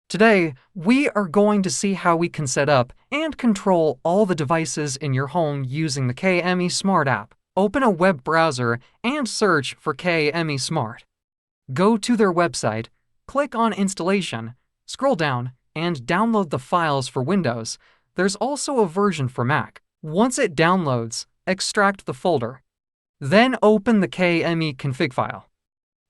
Today, we are going to see how we can set up and control all the devices in your home using the KME Smart app. Open a web browser and search for KME Smart. Go to their website, click on Installation, scroll down, and download the files for Windows. There's also a version for Mac. Once it downloads, extract the folder. Then open the KME config file.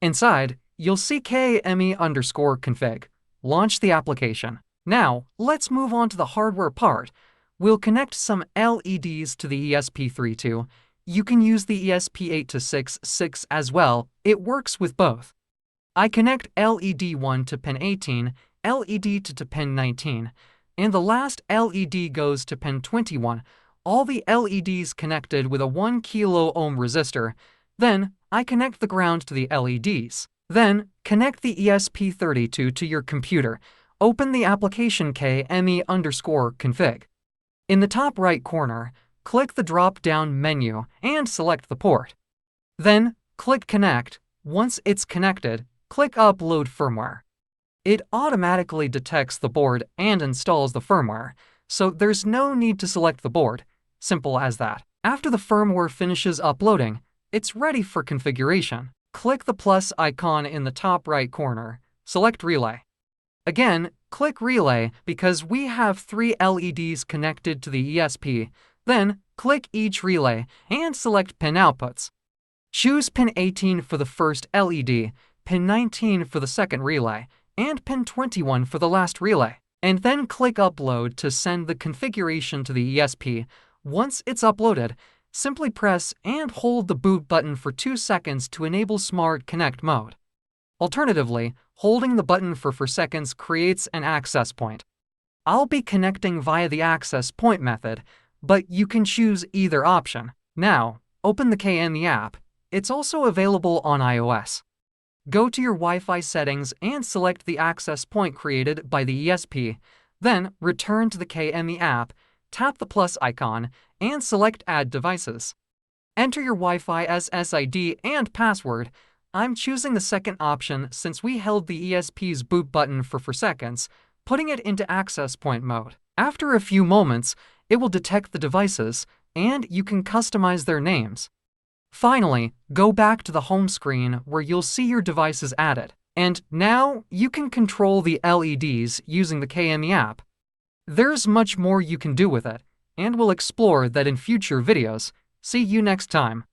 Inside, you'll see KME_config. Launch the application. Now, let's move on to the hardware part. We'll connect some LEDs to the ESP32. You can use the ESP8266 as well. It works with both. I connect LED 1 to pin 18, LED to pin 19, and the last LED goes to pin 21. All the LEDs connected with a 1 kilo ohm resistor. Then, I connect the ground to the LEDs. Then, connect the ESP32 to your computer. Open the application KME_config. In the top right corner, click the drop-down menu and select the port. Then, click Connect. Once it's connected, click Upload Firmware. It automatically detects the board and installs the firmware, so there's no need to select the board. Simple as that. After the firmware finishes uploading, it's ready for configuration. Click the plus icon in the top right corner. Select Relay. Again, click Relay because we have 3 LEDs connected to the ESP. Then, click each relay and select pin outputs. Choose pin 18 for the first LED, pin 19 for the second relay, and pin 21 for the last relay. And then click Upload to send the configuration to the ESP. Once it's uploaded, simply press and hold the boot button for 2 seconds to enable Smart Connect mode. Alternatively, holding the button for 4 seconds creates an access point. I'll be connecting via the access point method, but you can choose either option. Now, open the KME app. It's also available on iOS. Go to your Wi-Fi settings and select the access point created by the ESP. Then, return to the KME app, tap the plus icon, and select Add Devices. Enter your Wi-Fi SSID and password. I'm choosing the second option since we held the ESP's boot button for 4 seconds, putting it into access point mode. After a few moments, it will detect the devices, and you can customize their names. Finally, go back to the home screen where you'll see your devices added. And now you can control the LEDs using the KME app. There's much more you can do with it, and we'll explore that in future videos. See you next time.